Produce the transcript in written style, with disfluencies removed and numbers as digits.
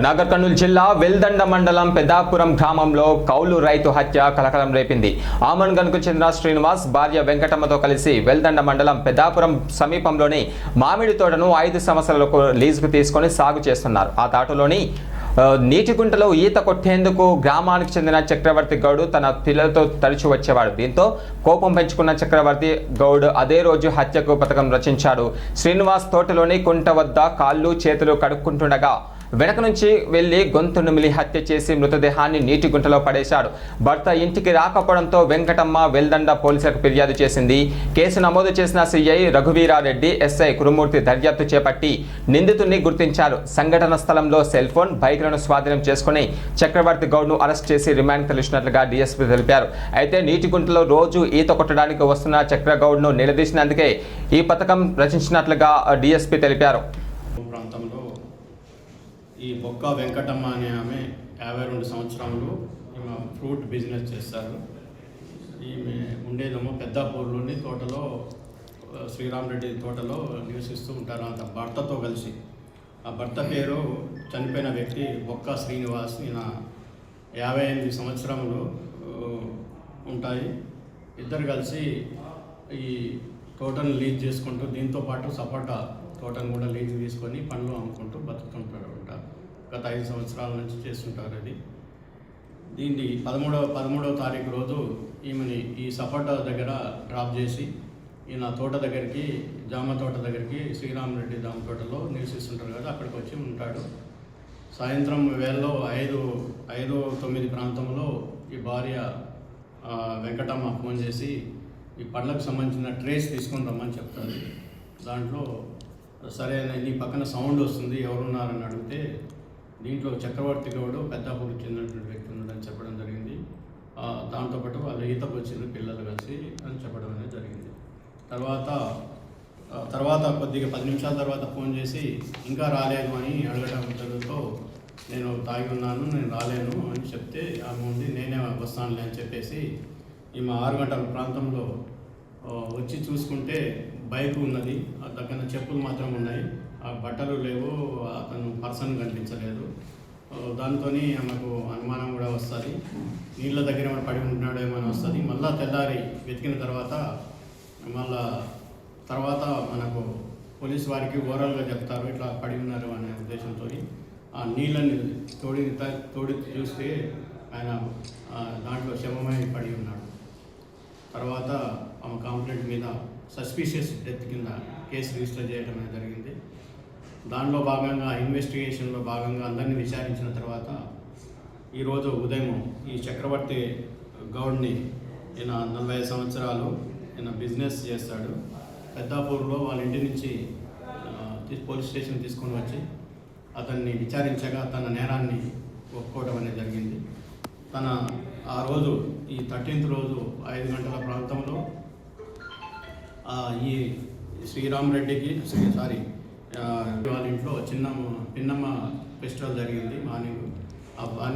నాగర్ కర్నూలు జిల్లా వెల్దండ మండలం పెద్దాపురం గ్రామంలో కౌలు రైతు హత్య కలకలం రేపింది. ఆమన్గన్కు చెందిన శ్రీనివాస్ భార్య వెంకటమ్మతో కలిసి వెల్దండ మండలం పెద్దాపురం సమీపంలోని మామిడి తోటను 5 సంవత్సరాలకు లీజుకు తీసుకొని సాగు చేస్తున్నారు. ఆ తోటలోని నీటిగుంటలో ఈత కొట్టేందుకు గ్రామానికి చెందిన చక్రవర్తి గౌడ్ తన పిల్లలతో తరచూ వచ్చేవాడు. దీంతో కోపం పెంచుకున్న చక్రవర్తి గౌడ్ అదే రోజు హత్యకు పథకం రచించాడు. శ్రీనివాస్ తోటలోని కుంట వద్ద కాళ్ళు చేతులు కడుక్కుంటుండగా వెనక నుంచి వెళ్లి గొంతు నుమిలి హత్య చేసి మృతదేహాన్ని నీటి గుంటలో పడేశాడు. భర్త ఇంటికి రాకపోవడంతో వెంకటమ్మ వెల్దండ పోలీసులకు ఫిర్యాదు చేసింది. కేసు నమోదు చేసిన సిఐ రఘువీరారెడ్డి, ఎస్ఐ కురుమూర్తి దర్యాప్తు చేపట్టి నిందితుడిని గుర్తించారు. సంఘటన స్థలంలో సెల్ ఫోన్, బైక్లను స్వాధీనం చేసుకుని చక్రవర్తి గౌడ్ను అరెస్ట్ చేసి రిమాండ్ తెలిసినట్లుగా డీఎస్పీ తెలిపారు. అయితే నీటి గుంటలో రోజు ఈత కొట్టడానికి వస్తున్న చక్రగౌడ్ను నిలదీసినందుకే ఈ పథకం రచించినట్లుగా డీఎస్పీ తెలిపారు. ఈ బొక్క వెంకటమ్మ అనే ఆమె 52 సంవత్సరాలు ఈమె ఫ్రూట్ బిజినెస్ చేస్తారు. ఈమె ఉండేదేమో పెద్దాపూర్లోని తోటలో శ్రీరామ్ రెడ్డి తోటలో నివసిస్తూ ఉంటారు అంత భర్తతో కలిసి. ఆ భర్త పేరు చనిపోయిన వ్యక్తి బొక్క శ్రీనివాస్. ఈయన 58 సంవత్సరములు ఉంటాయి. ఇద్దరు కలిసి ఈ తోటను లీజ్ చేసుకుంటూ దీంతోపాటు సపోటా తోటను కూడా లీజ్ తీసుకొని పండ్లు అమ్ముకుంటూ బతుకుతుంటారు. గత 5 సంవత్సరాల నుంచి చేస్తుంటారు. అది దీన్ని 13వ తారీఖు రోజు ఈమెని ఈ సపోటా దగ్గర డ్రాప్ చేసి ఈయన తోట దగ్గరికి, జామ తోట దగ్గరికి, శ్రీరామ్ రెడ్డి జామ తోటలో నివసిస్తుంటారు కదా, అక్కడికి వచ్చి ఉంటాడు. సాయంత్రం వేళలో 5-9 ప్రాంతంలో ఈ భార్య వెంకటమ్మ ఫోన్ చేసి ఈ పండ్లకు సంబంధించిన ట్రేస్ తీసుకొని రమ్మని చెప్తారు. దాంట్లో సరే నీ పక్కన సౌండ్ వస్తుంది, ఎవరున్నారని అడిగితే దీంట్లో చక్రవర్తి గౌడ్ పెద్దాపూర్కి చెందినటువంటి వ్యక్తి ఉన్నాడని చెప్పడం జరిగింది. దాంతోపాటు వాళ్ళు ఈతకు వచ్చిన పిల్లలు కలిసి అని చెప్పడం అనేది జరిగింది. తర్వాత కొద్దిగా 10 నిమిషాల తర్వాత ఫోన్ చేసి ఇంకా రాలేదు అని అడగడంతో నేను తాగి ఉన్నాను, నేను రాలేను అని చెప్తే ఆమె ఉంది నేనే వస్తానులే అని చెప్పేసి ఈమె 6 గంటల ప్రాంతంలో వచ్చి చూసుకుంటే బైక్ ఉన్నది, ఆ దగ్గర చెప్పులు మాత్రం ఉన్నాయి, ఆ బట్టలు లేవు, అతను పర్సన్ కనిపించలేదు. దాంతో ఆమెకు అనుమానం కూడా వస్తుంది, నీళ్ళ దగ్గర ఏమైనా పడి ఉంటున్నాడో ఏమైనా వస్తుంది. మళ్ళీ తెల్లారి వెతికిన తర్వాత మనకు పోలీసు వారికి ఓవరాల్గా చెప్తారు ఇట్లా పడి ఉన్నారు అనే ఉద్దేశంతో ఆ నీళ్ళని తోడి చూస్తే ఆయన దాంట్లో శవమై పడి ఉన్నాడు. తర్వాత ఆమె కంప్లైంట్ మీద సస్పీషియస్ డెత్ కింద కేసు రిజిస్టర్ చేయడం అనేది జరిగింది. దానిలో భాగంగా ఇన్వెస్టిగేషన్లో భాగంగా అందరినీ విచారించిన తర్వాత ఈరోజు ఉదయం ఈ చక్రవర్తి గౌడ్ని, ఈయన 45 సంవత్సరాలు, ఈయన బిజినెస్ చేస్తాడు. పెద్దాపూర్లో వాళ్ళ ఇంటి నుంచి పోలీస్ స్టేషన్ తీసుకొని వచ్చి అతన్ని విచారించగా తన నేరాన్ని ఒప్పుకోవడం అనేది జరిగింది. ఆ రోజు ఈ 13th రోజు 5 గంటల ప్రాంతంలో ఈ శ్రీరామ్ రెడ్డికి వాళ్ళ ఇంట్లో పిన్నమ్మ ఫెస్టివల్ జరిగింది మార్నింగ్.